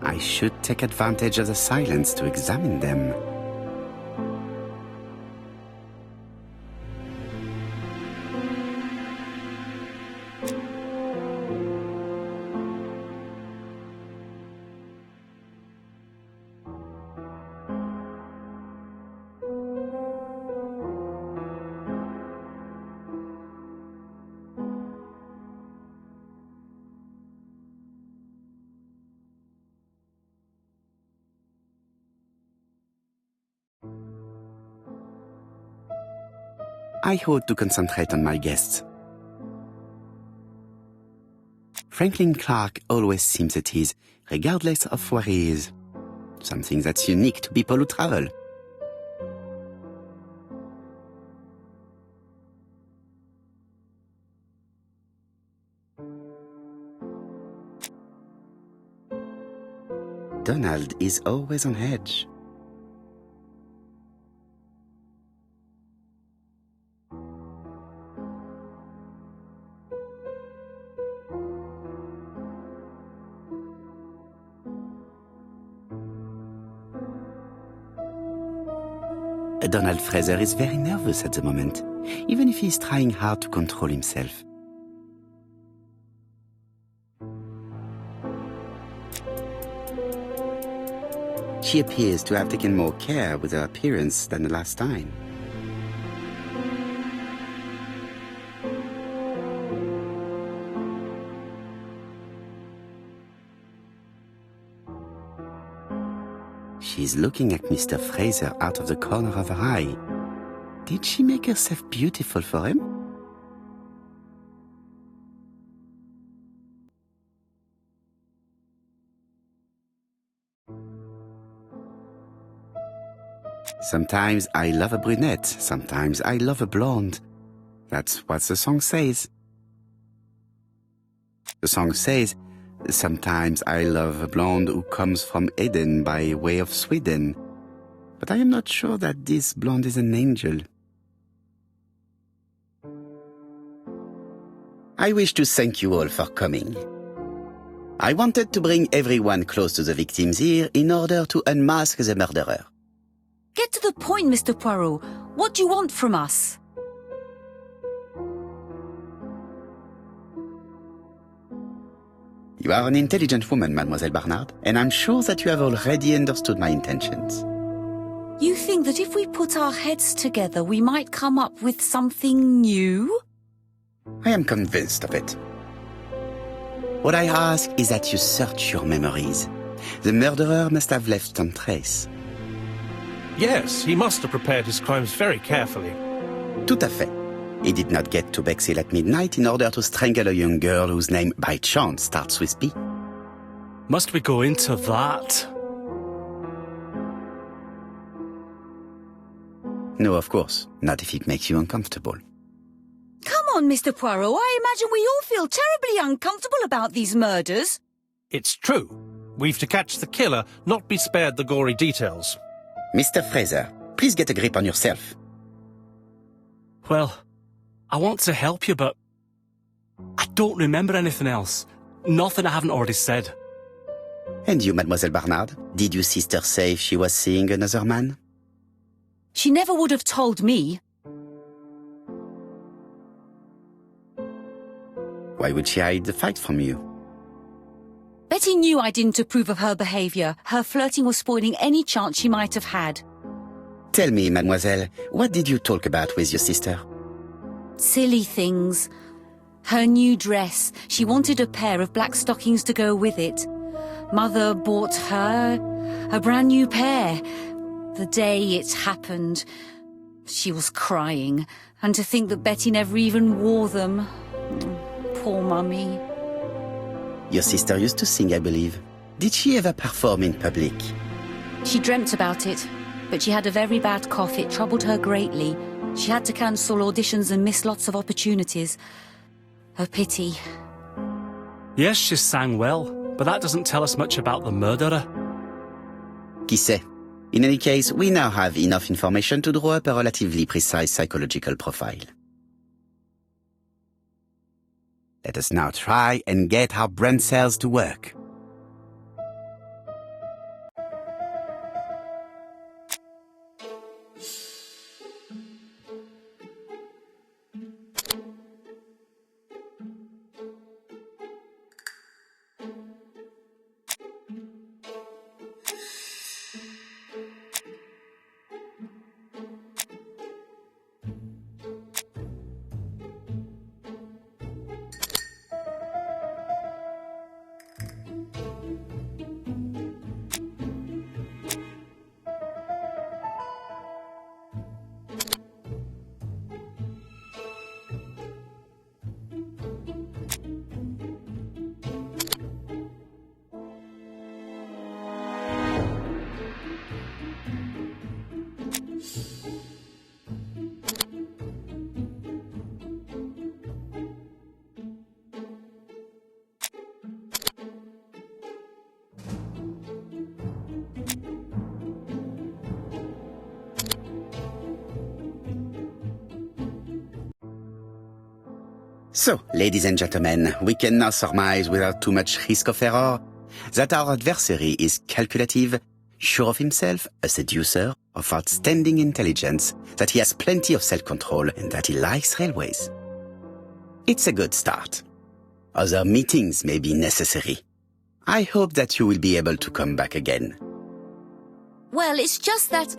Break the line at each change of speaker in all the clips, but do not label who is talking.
I should take advantage of the silence to examine them. I ought to concentrate on my guests. Franklin Clark always seems at ease, regardless of where he is. Something that's unique to people who travel. Donald is always on edge. Donald Fraser is very nervous at the moment, even if he is trying hard to control himself. She appears to have taken more care with her appearance than the last time. She's looking at Mr. Fraser out of the corner of her eye. Did she make herself beautiful for him? Sometimes I love a brunette, sometimes I love a blonde. That's what the song says. The song says, sometimes I love a blonde who comes from Eden by way of Sweden. But I am not sure that this blonde is an angel. I wish to thank you all for coming. I wanted to bring everyone close to the victims here in order to unmask the murderer.
Get to the point, Mr. Poirot. What do you want from us?
You are an intelligent woman, Mademoiselle Barnard, and I'm sure that you have already understood my intentions.
You think that if we put our heads together, we might come up with something new?
I am convinced of it. What I ask is that you search your memories. The murderer must have left some trace.
Yes, he must have prepared his crimes very carefully.
Tout à fait. He did not get to Bexhill at midnight in order to strangle a young girl whose name by chance starts with B.
Must we go into that?
No, of course. Not if it makes you uncomfortable.
Come on, Mr. Poirot. I imagine we all feel terribly uncomfortable about these murders.
It's true. We've to catch the killer, not be spared the gory details.
Mr. Fraser, please get a grip on yourself.
Well, I want to help you, but I don't remember anything else. Nothing I haven't already said.
And you, Mademoiselle Barnard, did your sister say she was seeing another man?
She never would have told me.
Why would she hide the fact from you?
Betty knew I didn't approve of her behaviour. Her flirting was spoiling any chance she might have had.
Tell me, mademoiselle, what did you talk about with your sister?
Silly things. Her new dress. She wanted a pair of black stockings to go with it. Mother bought her a brand new pair. The day it happened, she was crying. And to think that Betty never even wore them. Poor Mummy.
Your sister used to sing, I believe. Did she ever perform in public?
She dreamt about it, but she had a very bad cough. It troubled her greatly. She had to cancel auditions and miss lots of opportunities. A pity.
Yes, she sang well, but that doesn't tell us much about the murderer.
Qui sait? In any case, we now have enough information to draw up a relatively precise psychological profile. Let us now try and get our brain cells to work. So, ladies and gentlemen, we can now surmise without too much risk of error that our adversary is calculative, sure of himself, a seducer, of outstanding intelligence, that he has plenty of self-control, and that he likes railways. It's a good start. Other meetings may be necessary. I hope that you will be able to come back again.
Well, it's just that...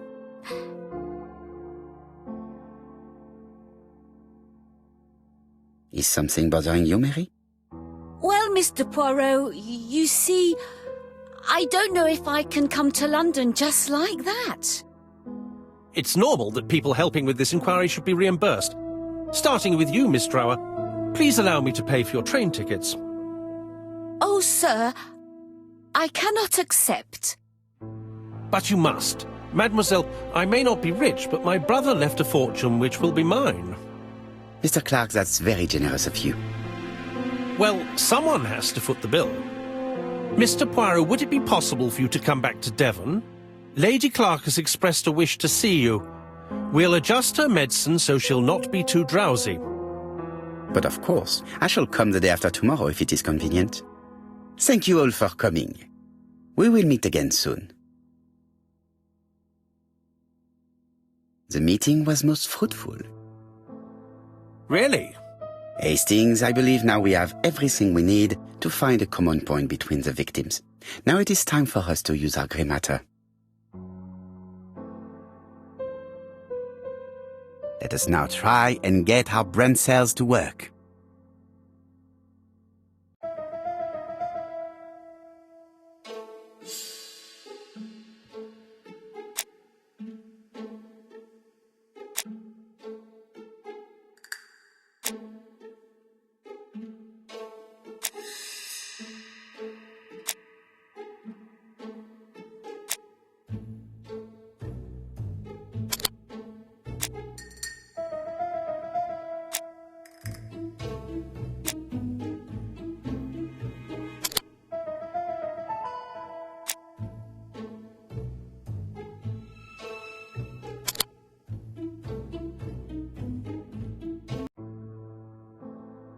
Is something bothering you, Mary?
Well, Mr. Poirot, you see, I don't know if I can come to London just like that.
It's normal that people helping with this inquiry should be reimbursed. Starting with you, Miss Drower. Please allow me to pay for your train tickets.
Oh, sir, I cannot accept.
But you must. Mademoiselle, I may not be rich, but my brother left a fortune which will be mine.
Mr. Clark, that's very generous of you.
Well, someone has to foot the bill. Mr. Poirot, would it be possible for you to come back to Devon? Lady Clark has expressed a wish to see you. We'll adjust her medicine so she'll not be too drowsy.
But of course, I shall come the day after tomorrow if it is convenient. Thank you all for coming. We will meet again soon. The meeting was most fruitful.
Really?
Hastings, I believe now we have everything we need to find a common point between the victims. Now it is time for us to use our grey matter. Let us now try and get our brain cells to work.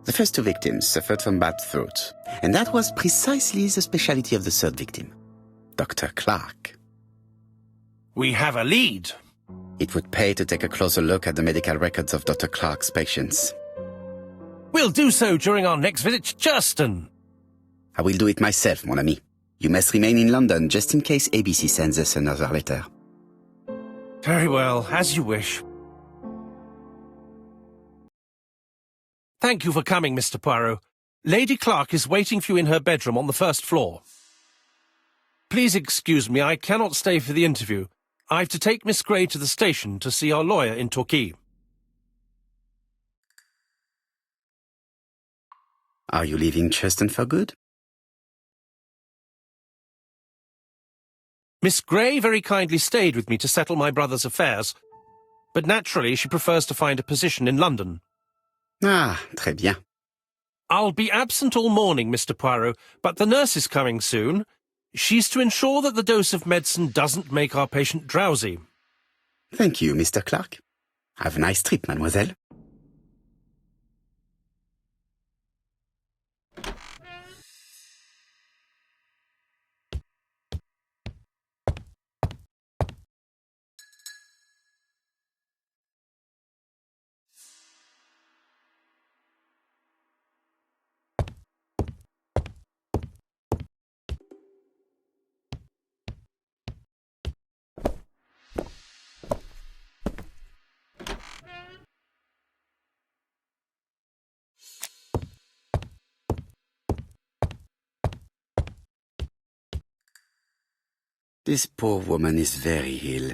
The first two victims suffered from bad throat, and that was precisely the specialty of the third victim, Dr. Clark.
We have a lead.
It would pay to take a closer look at the medical records of Dr. Clark's patients.
We'll do so during our next visit to Justin.
I will do it myself, mon ami. You must remain in London just in case ABC sends us another letter.
Very well, as you wish. Thank you for coming, Mr. Poirot. Lady Clark is waiting for you in her bedroom on the first floor. Please excuse me, I cannot stay for the interview. I've to take Miss Gray to the station to see our lawyer in Torquay.
Are you leaving Cheston for good?
Miss Gray very kindly stayed with me to settle my brother's affairs, but naturally she prefers to find a position in London.
Ah, très bien.
I'll be absent all morning, Mr. Poirot, but the nurse is coming soon. She's to ensure that the dose of medicine doesn't make our patient drowsy.
Thank you, Mr. Clark. Have a nice trip, mademoiselle. This poor woman is very ill.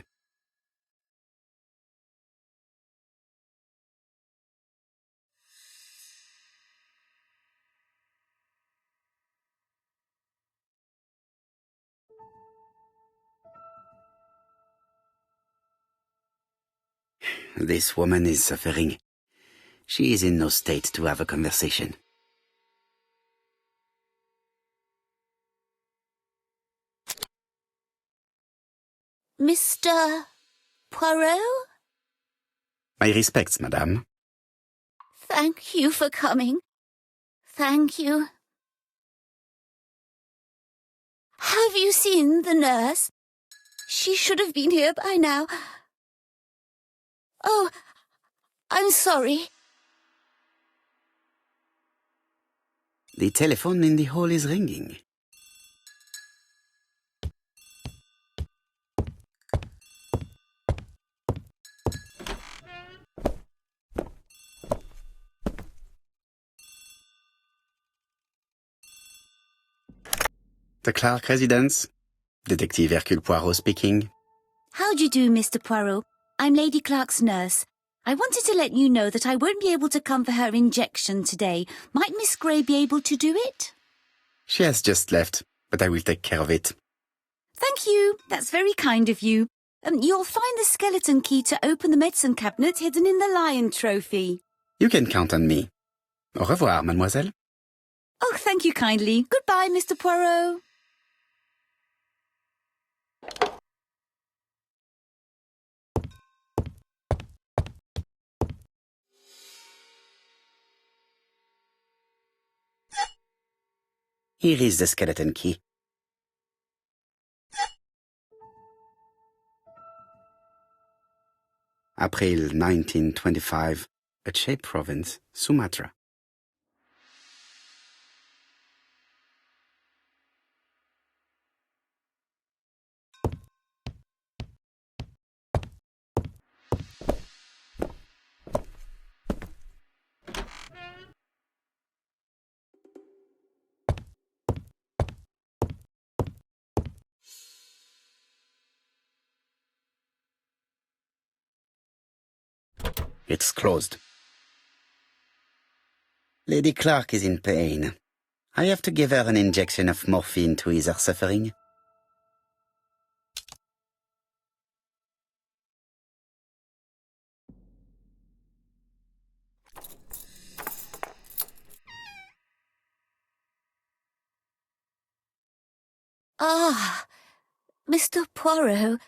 This woman is suffering. She is in no state to have a conversation.
Mr. Poirot?
My respects, madame.
Thank you for coming. Thank you. Have you seen the nurse? She should have been here by now. Oh, I'm sorry.
The telephone in the hall is ringing. The Clark residence. Detective Hercule Poirot speaking.
How do you do, Mr. Poirot? I'm Lady Clark's nurse. I wanted to let you know that I won't be able to come for her injection today. Might Miss Gray be able to do it?
She has just left, but I will take care of it.
Thank you. That's very kind of you. You'll find the skeleton key to open the medicine cabinet hidden in the lion trophy.
You can count on me. Au revoir, mademoiselle.
Oh, thank you kindly. Goodbye, Mr. Poirot.
Here is the skeleton key. April 1925, Aceh Province, Sumatra. It's closed. Lady Clark is in pain. I have to give her an injection of morphine to ease her suffering.
Ah, Mr. Poirot.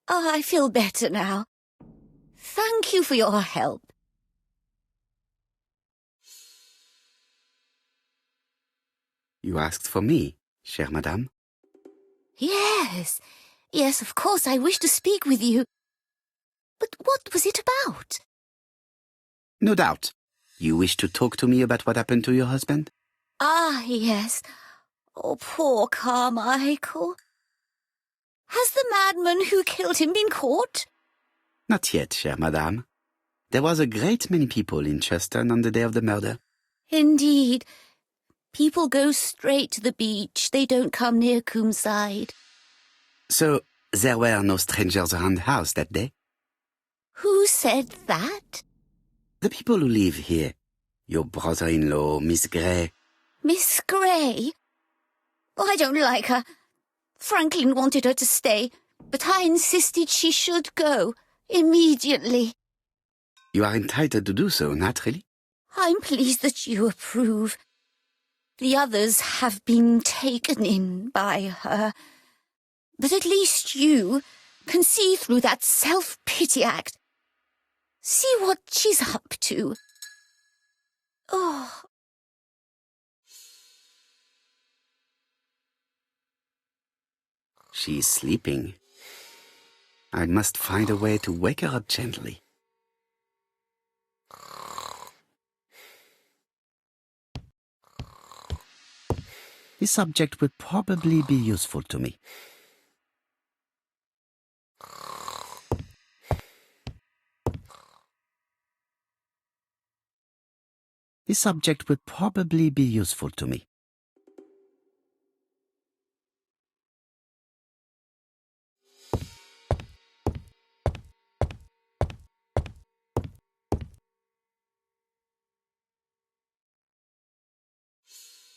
Oh, I feel better now. Thank you for your help.
You asked for me, chère madame.
Yes, of course, I wish to speak with you. But what was it about?
No doubt. You wish to talk to me about what happened to your husband?
Ah, yes. Oh, poor Carmichael. Has the madman who killed him been caught?
Not yet, chère madame. There was a great many people in Cheston on the day of the murder.
Indeed. People go straight to the beach. They don't come near Coomside.
So, there were no strangers around the house that day?
Who said that?
The people who live here. Your brother-in-law, Miss Gray.
Miss Gray? Oh, I don't like her. Franklin wanted her to stay, but I insisted she should go. Immediately.
You are entitled to do so, naturally.
I'm pleased that you approve. The others have been taken in by her. But at least you can see through that self-pity act. See what she's up to. Oh.
She is sleeping. I must find a way to wake her up gently. This subject would probably be useful to me. This subject would probably be useful to me.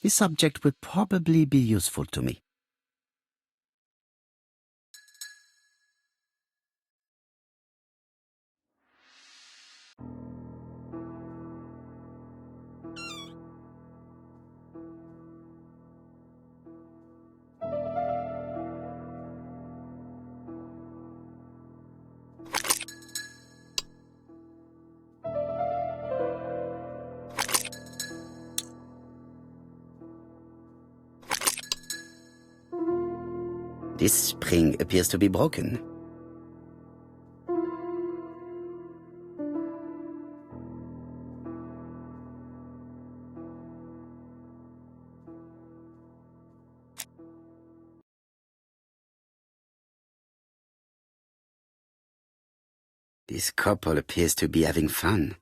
This subject would probably be useful to me. This spring appears to be broken. This couple appears to be having fun.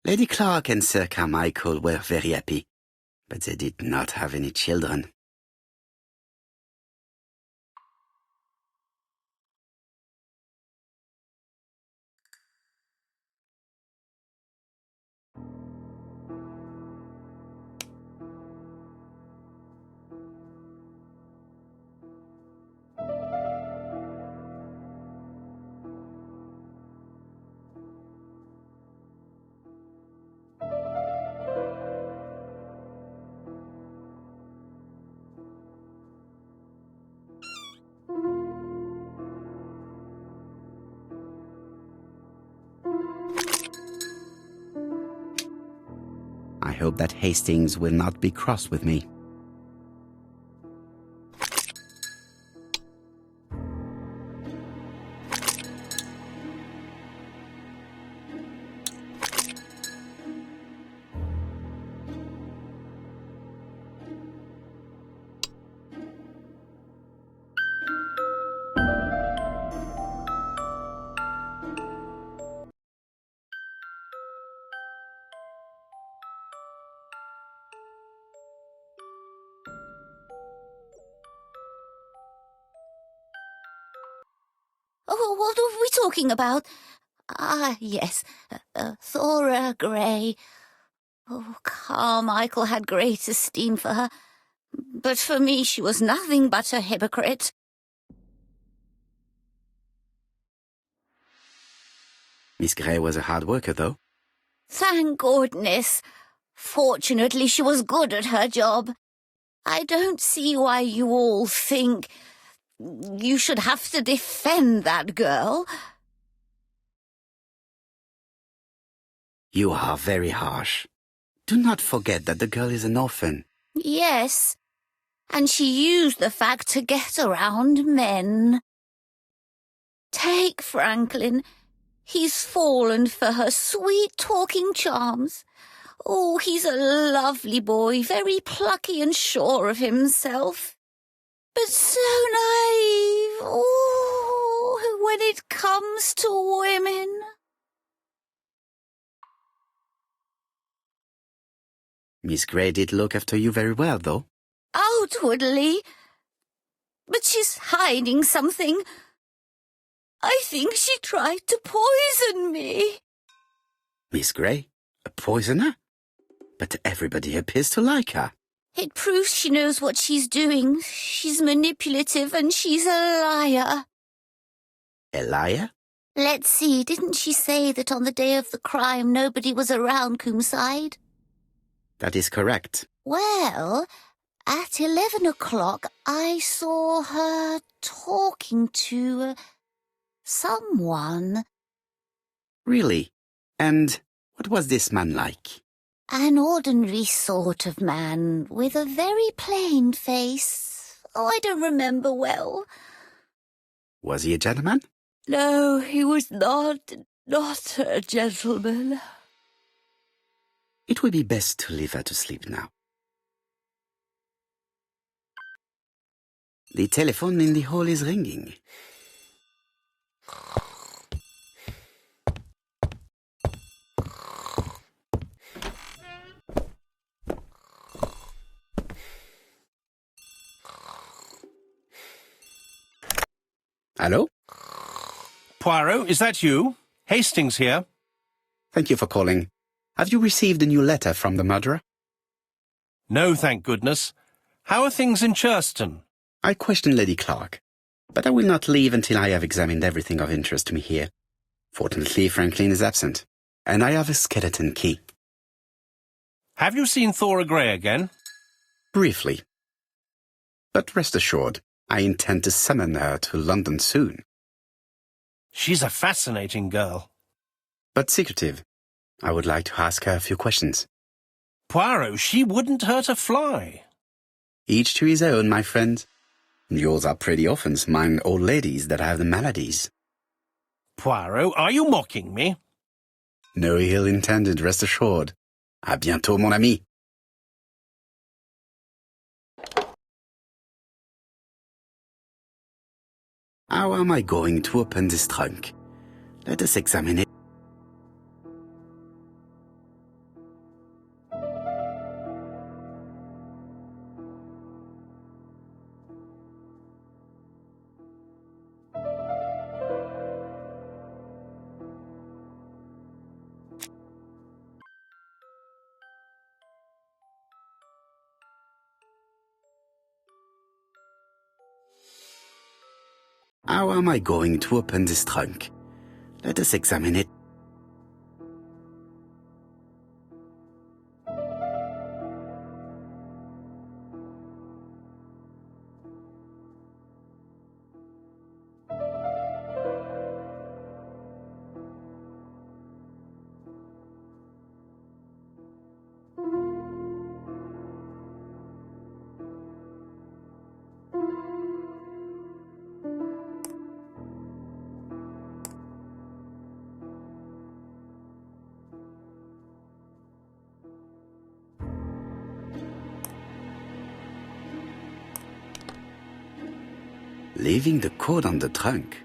Lady Clark and Sir Carmichael were very happy, but they did not have any children. I hope that Hastings will not be cross with me.
Oh, what are we talking about? Ah, yes, Thora Grey. Oh, Carmichael had great esteem for her, but for me she was nothing but a hypocrite.
Miss Grey was a hard worker, though.
Thank goodness. Fortunately, she was good at her job. I don't see why you all think you should have to defend that girl.
You are very harsh. Do not forget that the girl is an orphan.
Yes, and she used the fact to get around men. Take Franklin. He's fallen for her sweet-talking charms. Oh, he's a lovely boy, very plucky and sure of himself. But so naive. Oh, when it comes to women.
Miss Grey did look after you very well, though.
Outwardly. But she's hiding something. I think she tried to poison me.
Miss Grey? A poisoner? But everybody appears to like her.
It proves she knows what she's doing. She's manipulative and she's a liar.
A liar?
Let's see, didn't she say that on the day of the crime nobody was around Coomside?
That is correct.
Well, at 11 o'clock I saw her talking to someone.
Really? And what was this man like?
An ordinary sort of man with a very plain face. Oh, I don't remember well.
Was he a gentleman?
No, he was not a gentleman.
It would be best to leave her to sleep now. The telephone in the hall is ringing. Hello?
Poirot, is that you? Hastings here.
Thank you for calling. Have you received a new letter from the murderer?
No, thank goodness. How are things in Churston?
I questioned Lady Clark, but I will not leave until I have examined everything of interest to me here. Fortunately, Franklin is absent, and I have a skeleton key.
Have you seen Thora Grey again?
Briefly. But rest assured, I intend to summon her to London soon.
She's a fascinating girl.
But secretive. I would like to ask her a few questions.
Poirot, she wouldn't hurt a fly.
Each to his own, my friend. Yours are pretty often mine old ladies that have the maladies.
Poirot, are you mocking me?
No ill intended, rest assured. À bientôt, mon ami. How am I going to open this trunk? Let us examine it. How am I going to open this trunk? Let us examine it. Leaving the code on the trunk.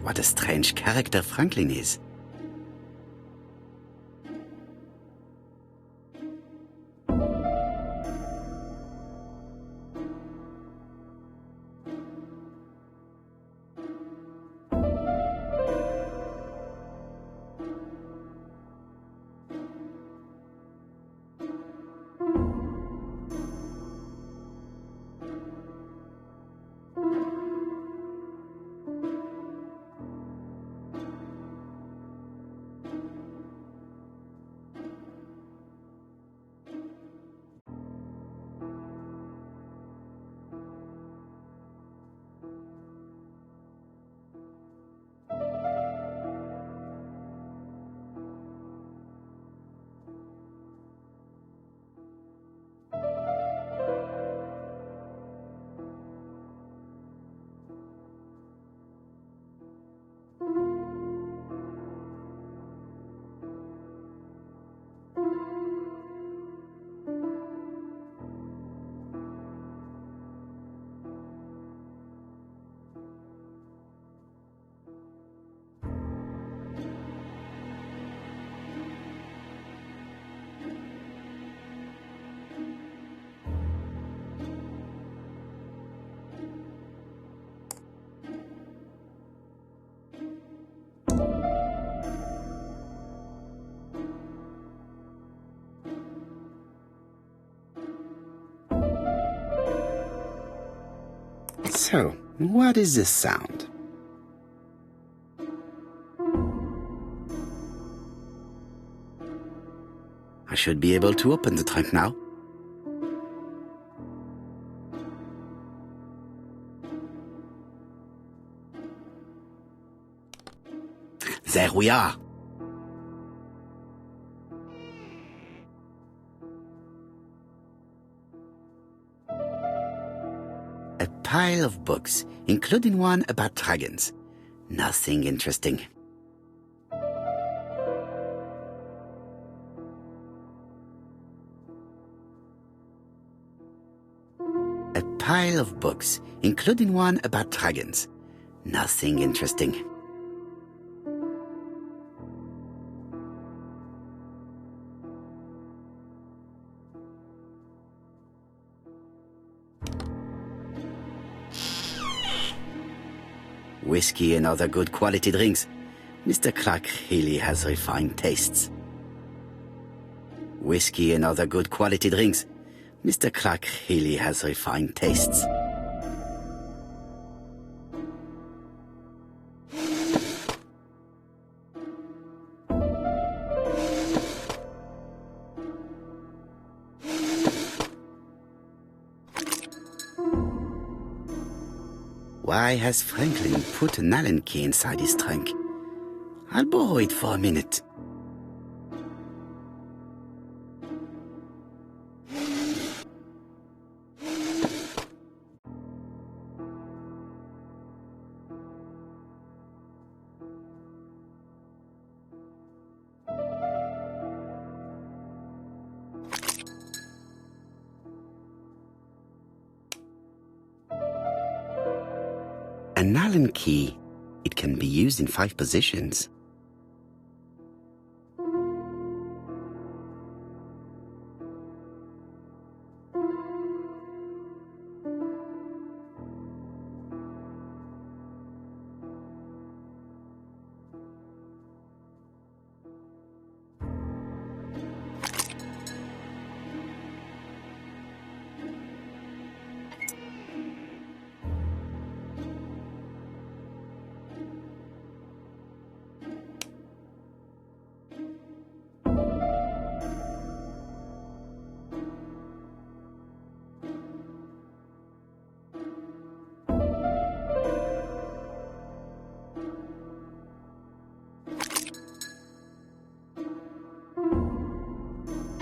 What a strange character Franklin is. So, what is this sound? I should be able to open the trunk now. There we are. A pile of books, including one about dragons. Nothing interesting. A pile of books, including one about dragons. Nothing interesting. Whiskey and other good quality drinks. Mr. Clark really has refined tastes. Whiskey and other good quality drinks. Mr. Clark really has refined tastes. Why has Franklin put an Allen key inside his trunk? I'll borrow it for a minute. An Allen key. It can be used in 5 positions.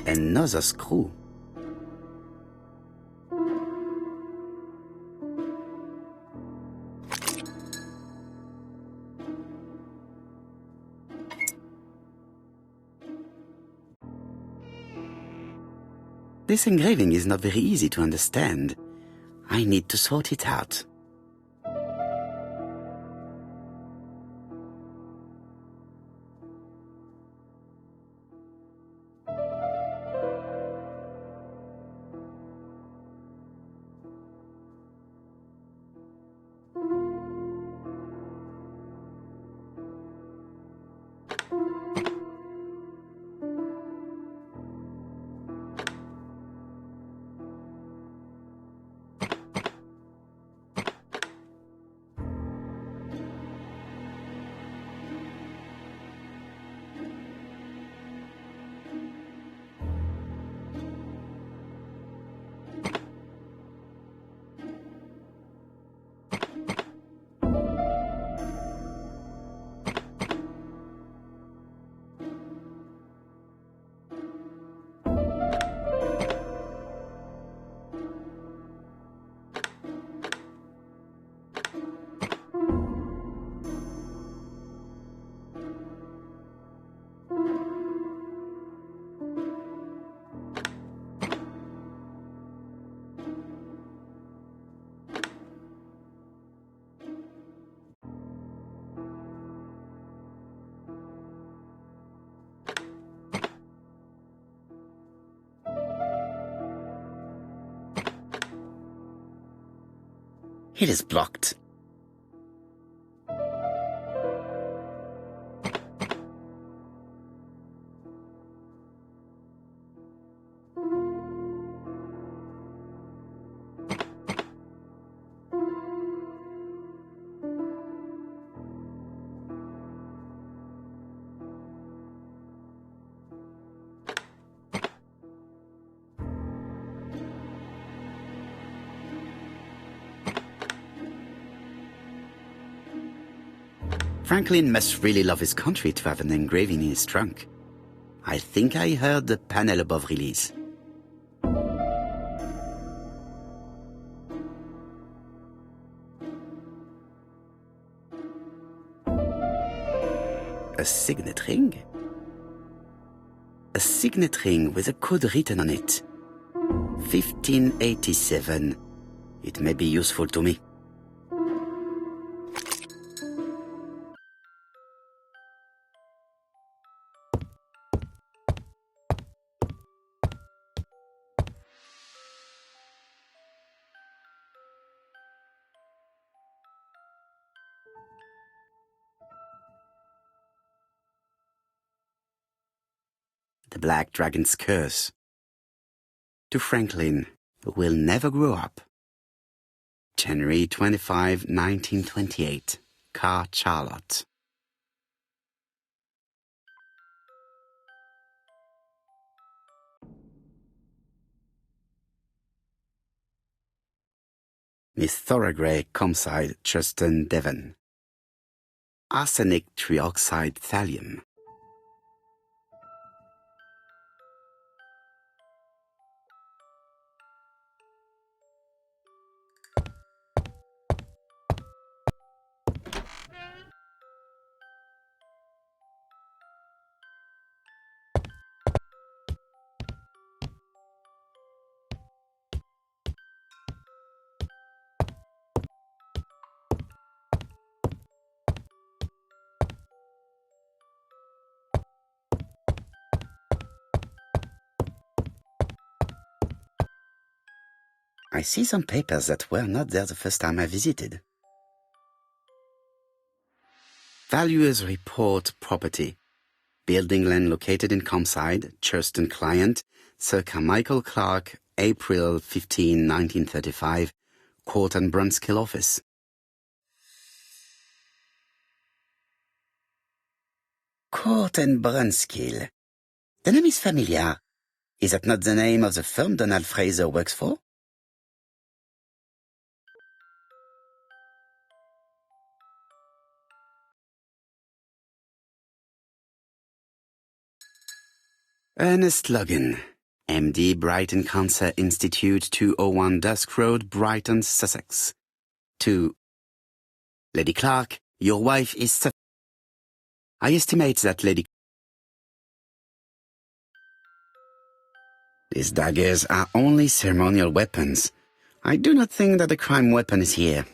Another screw. This engraving is not very easy to understand. I need to sort it out. It is blocked. Franklin must really love his country to have an engraving in his trunk. I think I heard the panel above release. A signet ring? A signet ring with a code written on it. 1587. It may be useful to me. The Black Dragon's Curse. To Franklin, who will never grow up. January 25, 1928. Car Charlotte. Miss Thoroughgrey Comside Justin Devon. Arsenic trioxide thallium. I see some papers that were not there the first time I visited. Valuers report property. Building land located in Comside, Churston client, circa Michael Clark, April 15, 1935, Court and Brunskill office. Court and Brunskill. The name is familiar. Is that not the name of the firm Donald Fraser works for? Ernest Logan, MD, Brighton Cancer Institute, 201 Dusk Road, Brighton, Sussex. To Lady Clark, your wife is... I estimate that Lady... These daggers are only ceremonial weapons. I do not think that the crime weapon is here.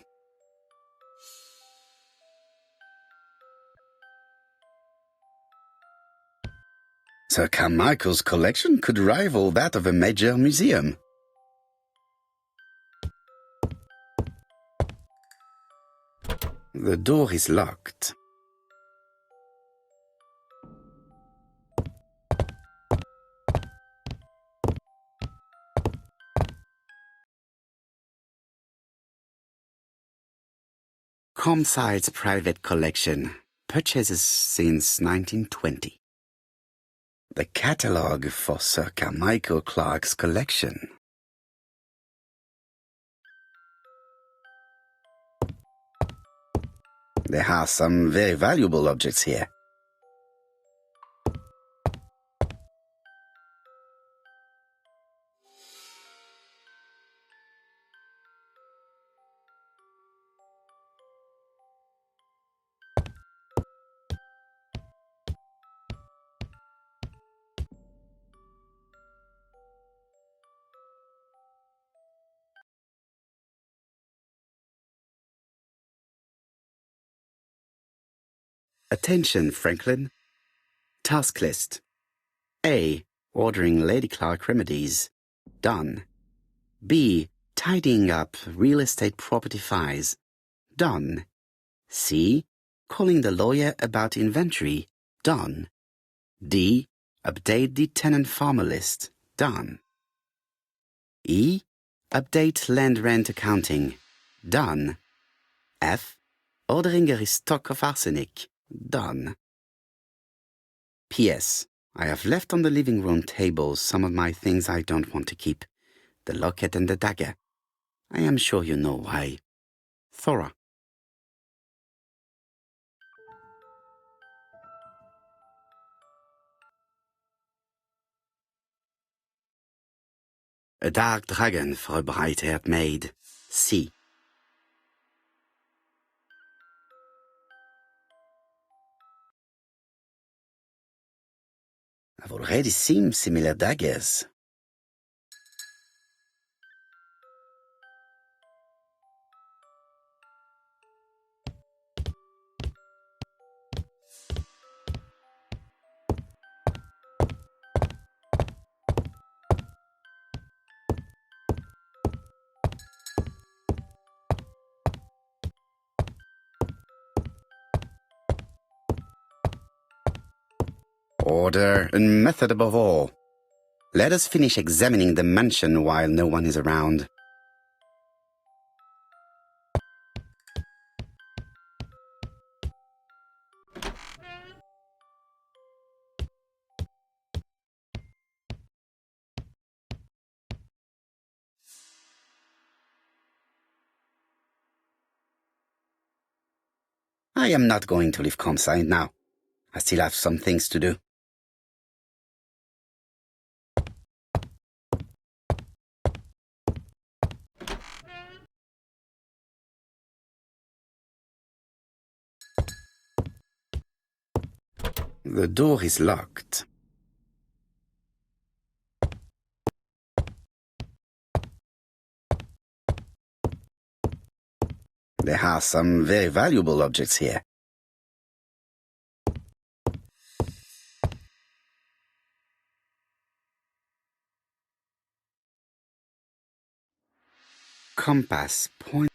Sir Carmichael's collection could rival that of a major museum. The door is locked. Comside's private collection, purchases since 1920. The catalogue for Sir Carmichael Clark's collection. There are some very valuable objects here. Attention, Franklin. Task list. A. Ordering Lady Clark remedies. Done. B. Tidying up real estate property files. Done. C. Calling the lawyer about inventory. Done. D. Update the tenant farmer list. Done. E. Update land rent accounting. Done. F. Ordering a restock of arsenic. Done. P.S. I have left on the living room table some of my things I don't want to keep. The locket and the dagger. I am sure you know why. Thora. A dark dragon for a bright-haired maid. C. I've already seen similar daggers. Order and method above all. Let us finish examining the mansion while no one is around. I am not going to leave Comside now. I still have some things to do. The door is locked. There are some very valuable objects here. compass point.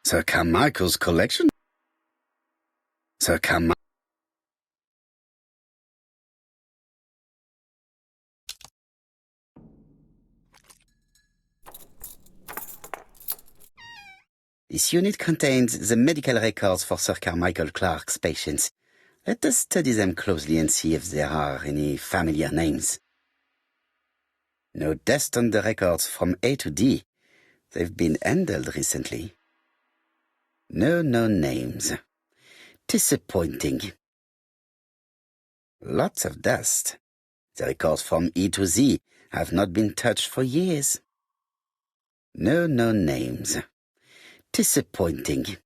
Sir Carmichael's collection? Sir Carmichael. This unit contains the medical records for Sir Carmichael Clark's patients. Let us study them closely and see if there are any familiar names. No dust on the records from A to D. They've been handled recently. No known names. Disappointing. Lots of dust. The records from E to Z have not been touched for years. No known names. Disappointing.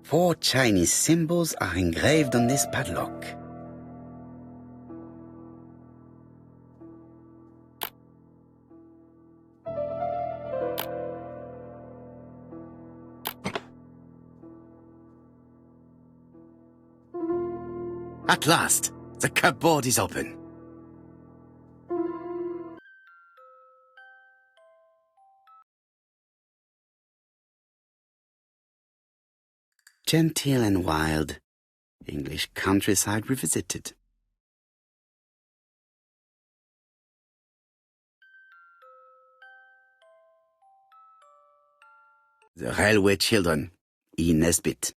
Four Chinese symbols are engraved on this padlock. At last, the cupboard is open. Genteel and wild, English countryside revisited. The Railway Children, E. Nesbit.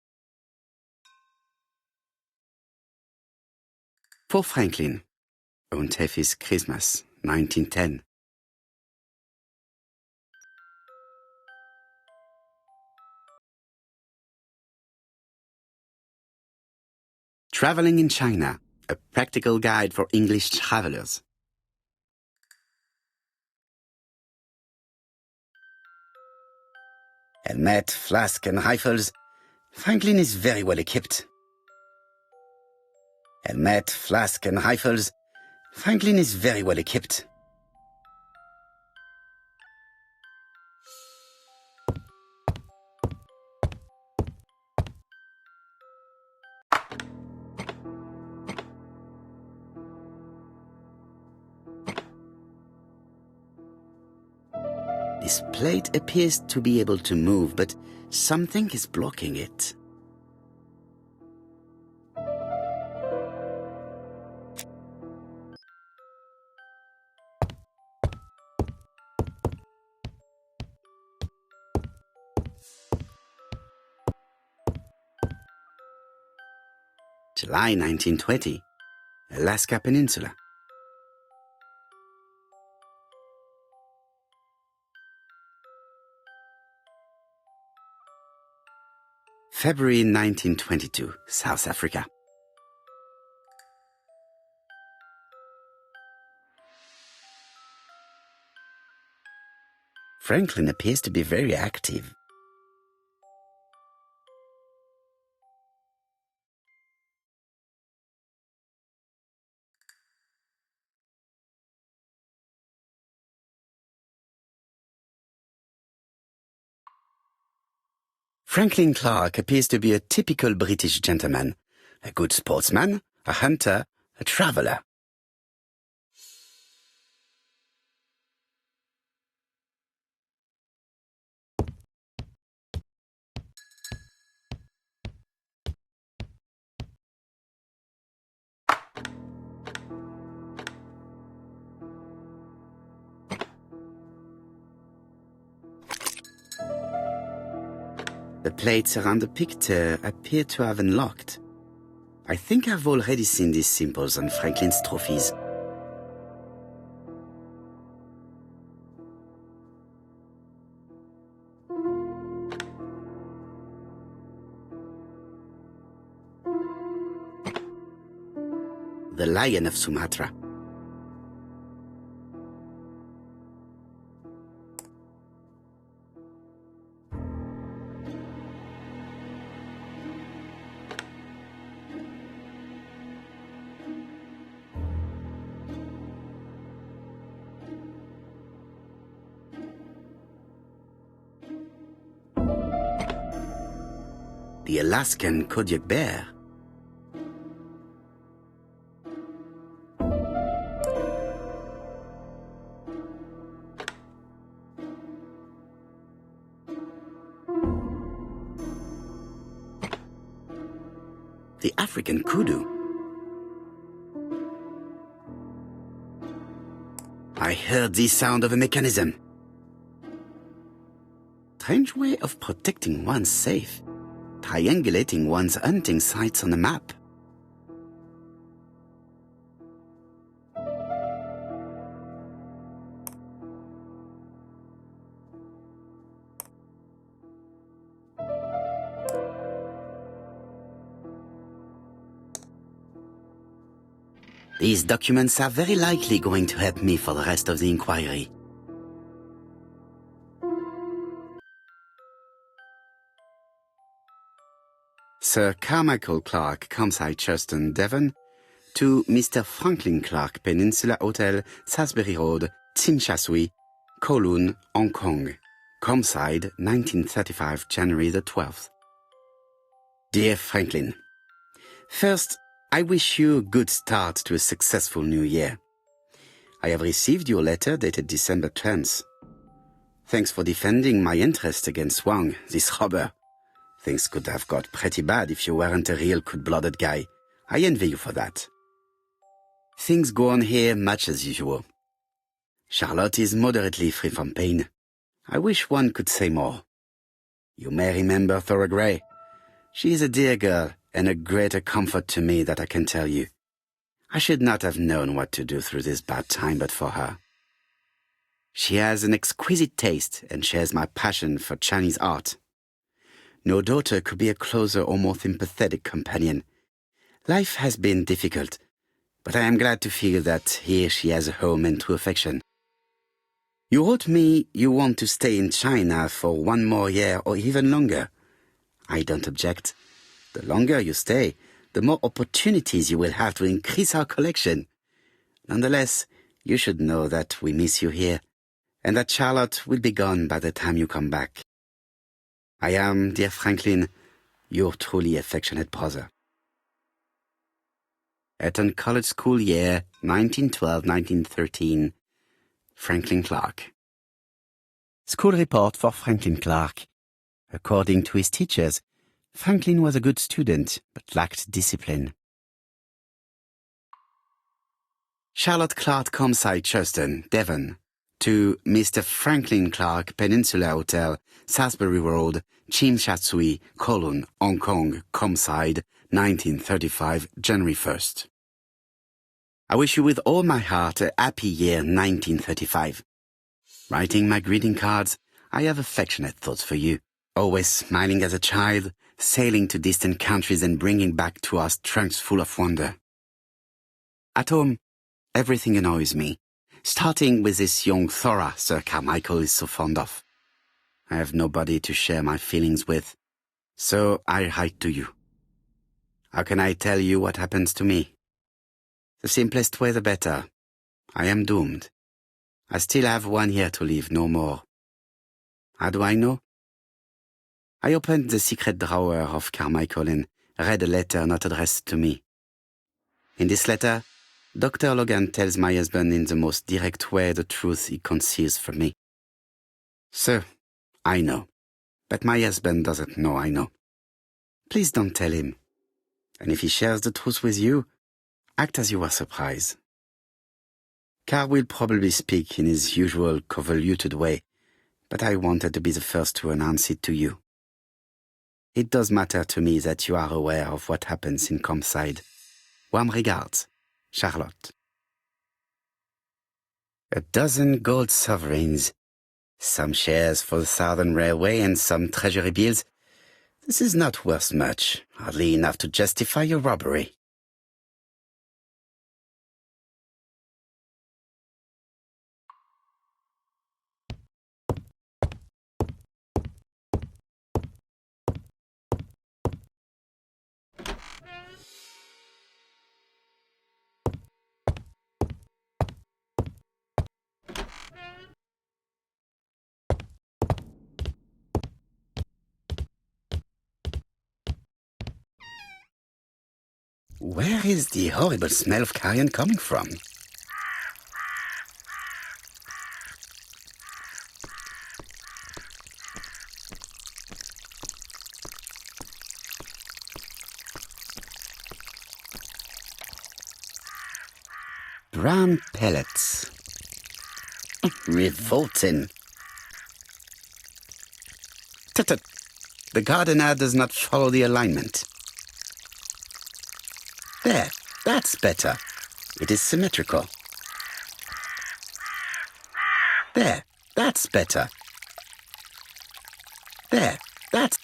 For Franklin, Und Effie's Christmas, 1910. Traveling in China, a practical guide for English travelers. Helmet, flask, and rifles. Franklin is very well equipped. Helmet, flask, and rifles. Franklin is very well equipped. This plate appears to be able to move, but something is blocking it. July 1920, Alaska Peninsula. February 1922, South Africa. Franklin appears to be very active. Franklin Clark appears to be a typical British gentleman, a good sportsman, a hunter, a traveller. The plates around the picture appear to have unlocked. I think I've already seen these symbols on Franklin's trophies. The Lion of Sumatra. The Alaskan Kodiak bear. The African kudu. I heard the sound of a mechanism. Strange way of protecting one's safe. Triangulating one's hunting sites on a map. These documents are very likely going to help me for the rest of the inquiry. Sir Carmichael Clark, Campsite Churchton, Devon, to Mr. Franklin Clark, Peninsula Hotel, Salisbury Road, Tsim Kowloon, Hong Kong. Campsite, 1935, January the 12th. Dear Franklin, first, I wish you a good start to a successful new year. I have received your letter dated December 10th. Thanks for defending my interest against Wang, this robber. Things could have got pretty bad if you weren't a real cold-blooded guy. I envy you for that. Things go on here much as usual. Charlotte is moderately free from pain. I wish one could say more. You may remember Thora Gray. She is a dear girl and a greater comfort to me that I can tell you. I should not have known what to do through this bad time but for her. She has an exquisite taste and shares my passion for Chinese art. No daughter could be a closer or more sympathetic companion. Life has been difficult, but I am glad to feel that here she has a home and true affection. You wrote me you want to stay in China for 1 more year or even longer. I don't object. The longer you stay, the more opportunities you will have to increase our collection. Nonetheless, you should know that we miss you here, and that Charlotte will be gone by the time you come back. I am, dear Franklin, your truly affectionate brother. Eton College School Year, 1912-1913, Franklin Clark. School report for Franklin Clark. According to his teachers, Franklin was a good student, but lacked discipline. Charlotte Clark, Campsite Churchton, Devon, to Mr. Franklin Clark, Peninsula Hotel, Salisbury Road, Tsim Sha Tsui, Kowloon, Hong Kong, Campsite, 1935, January 1st. I wish you with all my heart a happy year 1935. Writing my greeting cards, I have affectionate thoughts for you. Always smiling as a child, sailing to distant countries and bringing back to us trunks full of wonder. At home, everything annoys me, starting with this young Thora Sir Carmichael is so fond of. I have nobody to share my feelings with, so I write to you. How can I tell you what happens to me? The simplest way the better. I am doomed. I still have 1 year to live, no more. How do I know? I opened the secret drawer of Carmichael and read a letter not addressed to me. In this letter, Dr. Logan tells my husband in the most direct way the truth he conceals from me. Sir, I know, but my husband doesn't know I know. Please don't tell him. And if he shares the truth with you, act as you were surprised. Carl will probably speak in his usual convoluted way, but I wanted to be the first to announce it to you. It does matter to me that you are aware of what happens in Compside. Warm regards, Charlotte. 12 gold sovereigns, some shares for the Southern Railway and some treasury bills. This is not worth much, hardly enough to justify your robbery. Where is the horrible smell of carrion coming from? Brown pellets. Revolting. Tut-tut. The gardener does not follow the alignment. There, that's better. It is symmetrical. There, that's better. There, that's...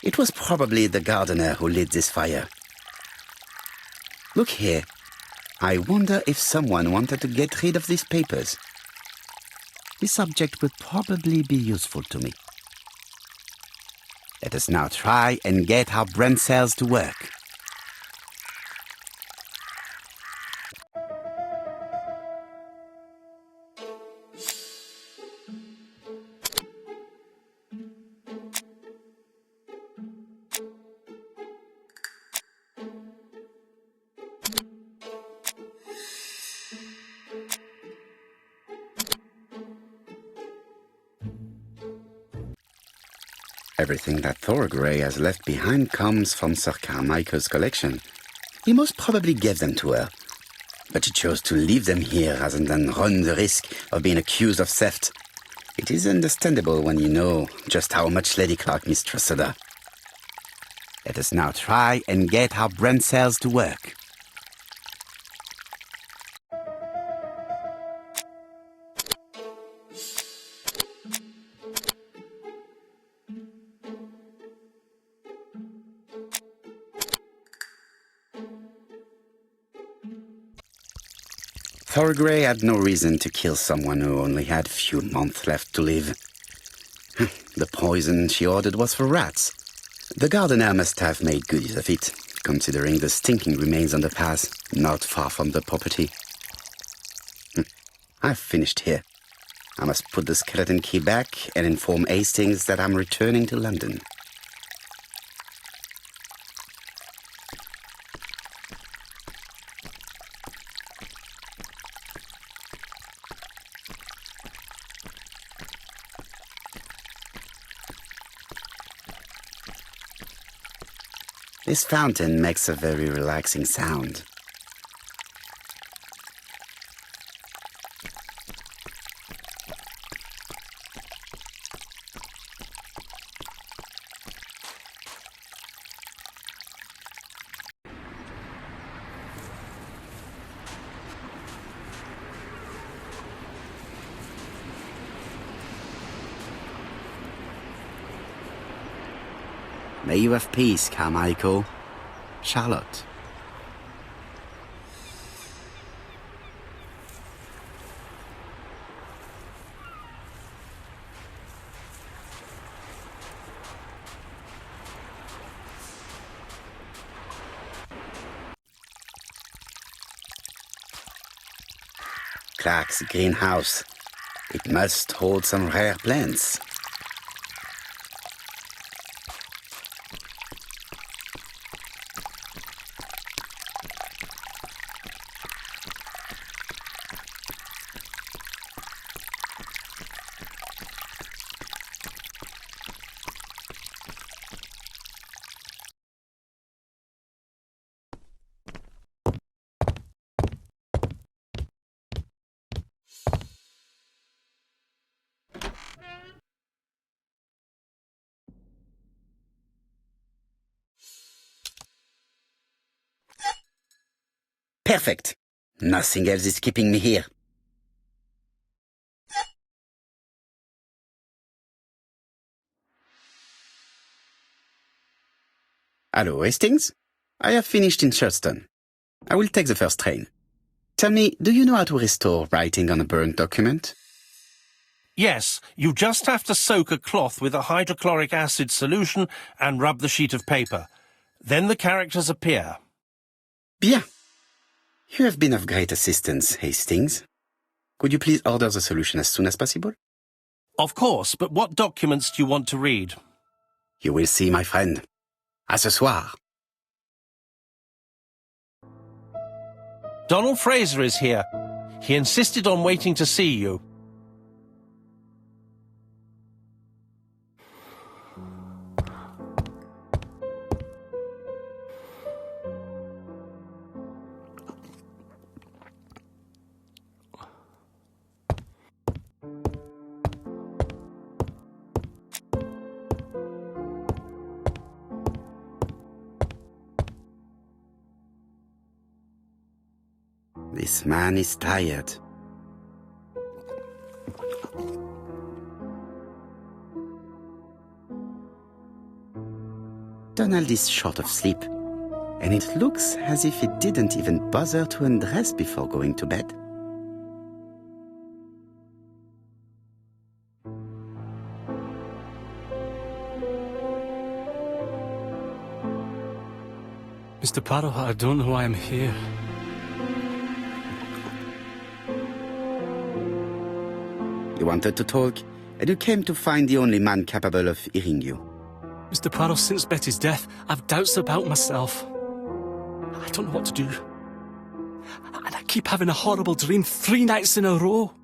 It was probably the gardener who lit this fire. Look here. I wonder if someone wanted to get rid of these papers. This object would probably be useful to me. Let us now try and get our brain cells to work. Everything that Thorgray has left behind comes from Sir Carmichael's collection. He most probably gave them to her, but she chose to leave them here rather than run the risk of being accused of theft. It is understandable when you know just how much Lady Clark mistrusted her. Let us now try and get our brain cells to work. Thorgray had no reason to kill someone who only had few months left to live. The poison she ordered was for rats. The gardener must have made good use of it, considering the stinking remains on the path, not far from the property. I've finished here. I must put the skeleton key back and inform Hastings that I'm returning to London. This fountain makes a very relaxing sound. May you have peace, Carmichael. Charlotte. Clark's greenhouse. It must hold some rare plants. Perfect. Nothing else is keeping me here. Hello, Hastings. I have finished in Charleston. I will take the first train. Tell me, do you know how to restore writing on a burnt document?
Yes, you just have to soak a cloth with a hydrochloric acid solution and rub the sheet of paper. Then the characters appear.
Bien. You have been of great assistance, Hastings. Could you please order the solution as soon as possible?
Of course, but what documents do you want to read?
You will see, my friend. À ce soir.
Donald Fraser is here. He insisted on waiting to see you.
This man is tired. Donald is short of sleep, and it looks as if he didn't even bother to undress before going to bed.
Mr. Poirot, I don't know why I'm here.
You wanted to talk, and you came to find the only man capable of hearing you.
Mr. Poirot, since Betty's death, I've doubts about myself. I don't know what to do. And I keep having a horrible dream 3 nights in a row.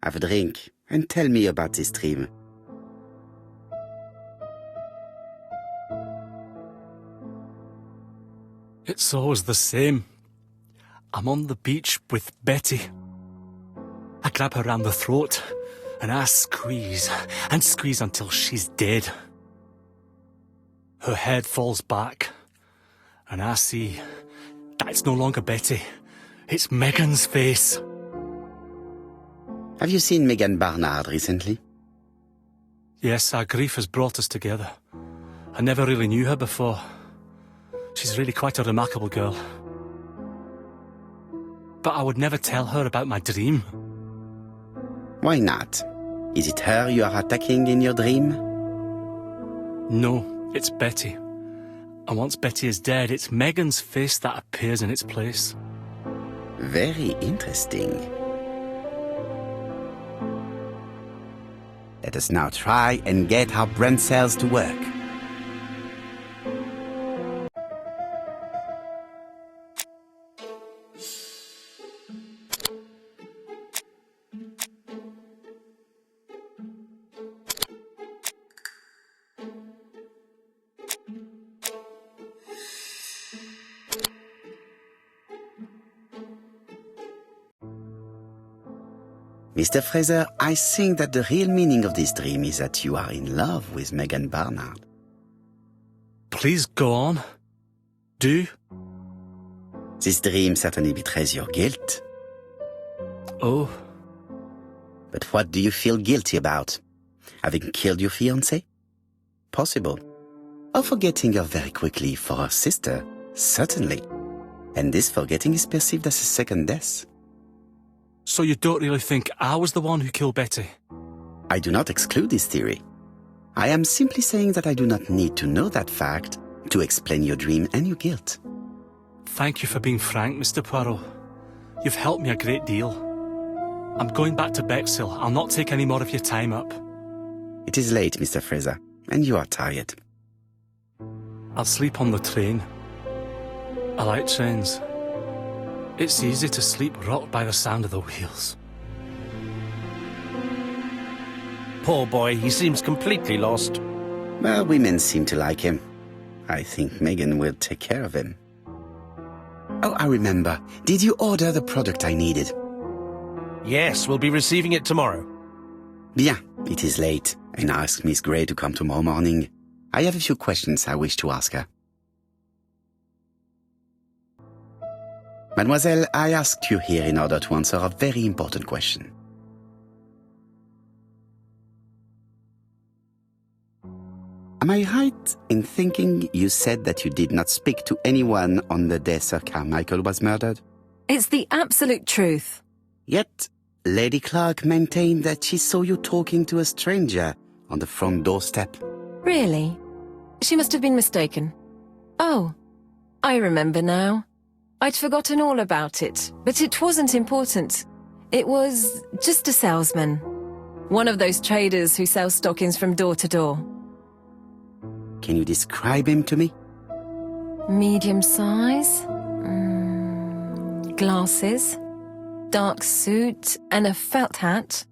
Have a drink, and tell me about this dream.
It's always the same. I'm on the beach with Betty. I grab her round the throat, and I squeeze, and squeeze until she's dead. Her head falls back, and I see that it's no longer Betty. It's Megan's face.
Have you seen Megan Barnard recently?
Yes, our grief has brought us together. I never really knew her before. She's really quite a remarkable girl. But I would never tell her about my dream.
Why not? Is it her you are attacking in your dream?
No, it's Betty. And once Betty is dead, it's Megan's face that appears in its place.
Very interesting. Let us now try and get our brain cells to work. Mr. Fraser, I think that the real meaning of this dream is that you are in love with Megan Barnard.
Please go on. Do.
This dream certainly betrays your guilt.
Oh.
But what do you feel guilty about? Having killed your fiancé? Possible. Or forgetting her very quickly for her sister? Certainly. And this forgetting is perceived as a second death.
So you don't really think I was the one who killed Betty?
I do not exclude this theory. I am simply saying that I do not need to know that fact to explain your dream and your guilt.
Thank you for being frank, Mr. Poirot. You've helped me a great deal. I'm going back to Bexhill. I'll not take any more of your time up.
It is late, Mr. Fraser, and you are tired.
I'll sleep on the train. I like trains. It's easy to sleep rocked by the sound of the wheels.
Poor boy, he seems completely lost.
Well, women seem to like him. I think Megan will take care of him. Oh, I remember. Did you order the product I needed?
Yes, we'll be receiving it tomorrow.
Bien, it is late, and I asked Miss Gray to come tomorrow morning. I have a few questions I wish to ask her. Mademoiselle, I asked you here in order to answer a very important question. Am I right in thinking you said that you did not speak to anyone on the day Sir Carmichael was murdered?
It's the absolute truth.
Yet, Lady Clark maintained that she saw you talking to a stranger on the front doorstep.
Really? She must have been mistaken. Oh, I remember now. I'd forgotten all about it, but it wasn't important. It was just a salesman. One of those traders who sell stockings from door to door.
Can you describe him to me?
Medium size, glasses, dark suit, and a felt hat.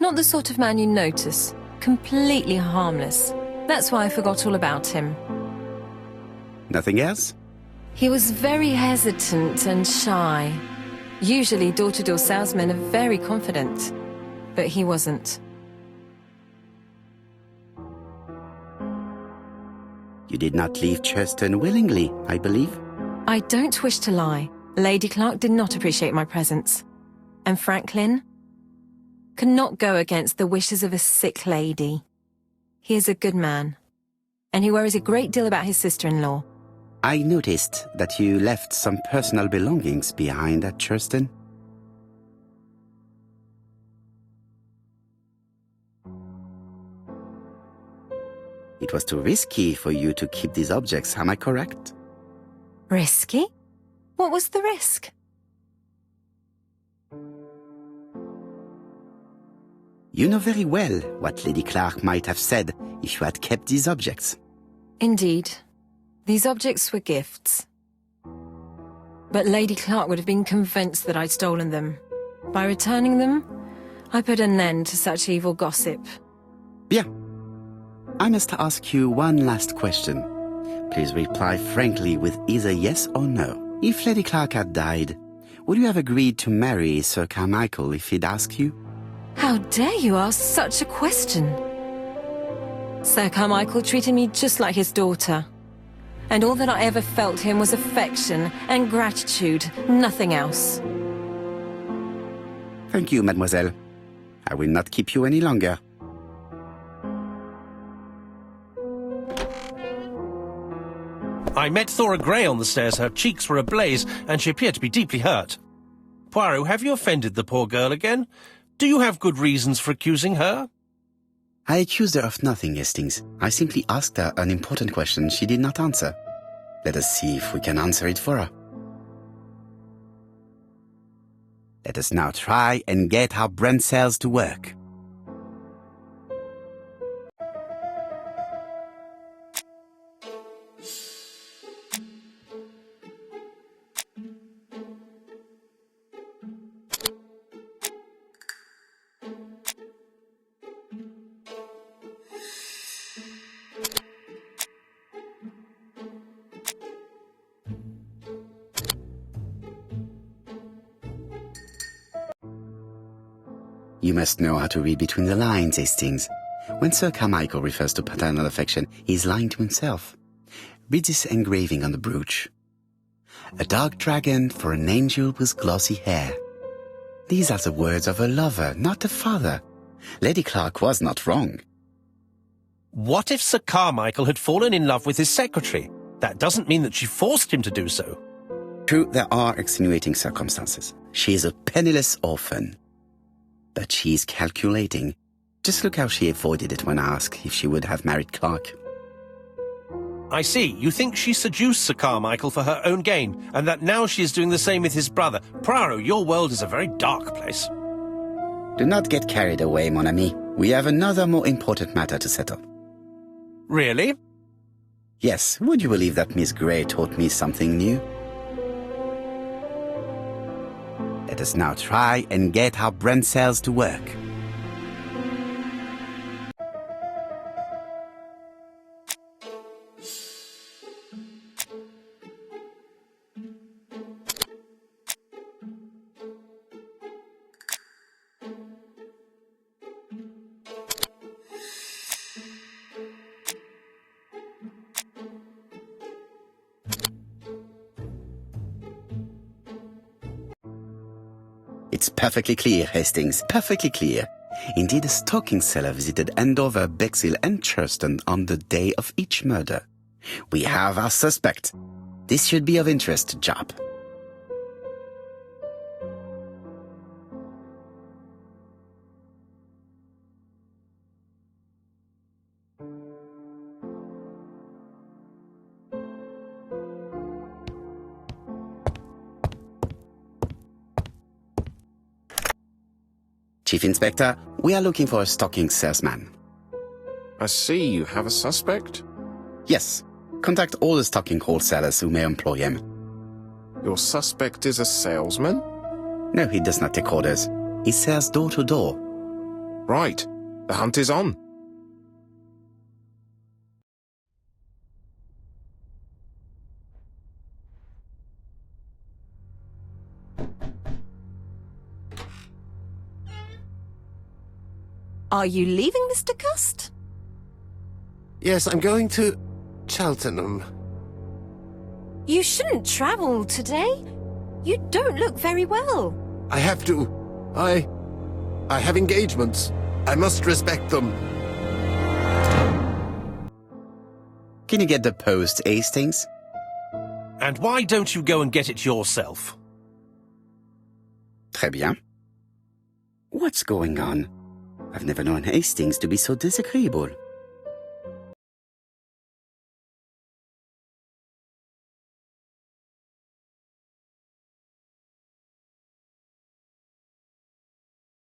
Not the sort of man you notice. Completely harmless. That's why I forgot all about him.
Nothing else?
He was very hesitant and shy. Usually door-to-door salesmen are very confident, but he wasn't.
You did not leave Churston willingly, I believe.
I don't wish to lie. Lady Clark did not appreciate my presence. And Franklin could not go against the wishes of a sick lady. He is a good man, and he worries a great deal about his sister-in-law.
I noticed that you left some personal belongings behind at Churston. It was too risky for you to keep these objects, am I correct?
Risky? What was the risk?
You know very well what Lady Clark might have said if you had kept these objects.
Indeed. These objects were gifts. But Lady Clark would have been convinced that I'd stolen them. By returning them, I put an end to such evil gossip.
Bien. I must ask you one last question. Please reply frankly with either yes or no. If Lady Clark had died, would you have agreed to marry Sir Carmichael if he'd asked you?
How dare you ask such a question? Sir Carmichael treated me just like his daughter. And all that I ever felt him was affection and gratitude, nothing else.
Thank you, mademoiselle. I will not keep you any longer.
I met Thora Grey on the stairs. Her cheeks were ablaze, and she appeared to be deeply hurt. Poirot, have you offended the poor girl again? Do you have good reasons for accusing her?
I accused her of nothing, Hastings. I simply asked her an important question she did not answer. Let us see if we can answer it for her. Let us now try and get our brain cells to work. You must know how to read between the lines, Hastings. When Sir Carmichael refers to paternal affection, he is lying to himself. Read this engraving on the brooch. A dark dragon for an angel with glossy hair. These are the words of a lover, not a father. Lady Clark was not wrong.
What if Sir Carmichael had fallen in love with his secretary? That doesn't mean that she forced him to do so.
True, there are extenuating circumstances. She is a penniless orphan. But she is calculating. Just look how she avoided it when asked if she would have married Clark.
I see. You think she seduced Sir Carmichael for her own gain, and that now she is doing the same with his brother. Poirot, your world is a very dark place.
Do not get carried away, mon ami. We have another more important matter to settle.
Really?
Yes, would you believe that Miss Grey taught me something new? Let us now try and get our brain cells to work. It's perfectly clear, Hastings, perfectly clear. Indeed, a stocking seller visited Andover, Bexhill and Churston on the day of each murder. We have our suspect. This should be of interest to Job. Chief Inspector, we are looking for a stocking salesman.
I see you have a suspect.
Yes. Contact all the stocking wholesalers who may employ him.
Your suspect is a salesman?
No, he does not take orders. He sells door to door.
Right. The hunt is on.
Are you leaving, Mr. Cust?
Yes, I'm going to Cheltenham.
You shouldn't travel today. You don't look very well.
I have to. I have engagements. I must respect them.
Can you get the post, Hastings?
And why don't you go and get it yourself?
Très bien. What's going on? I've never known Hastings to be so disagreeable.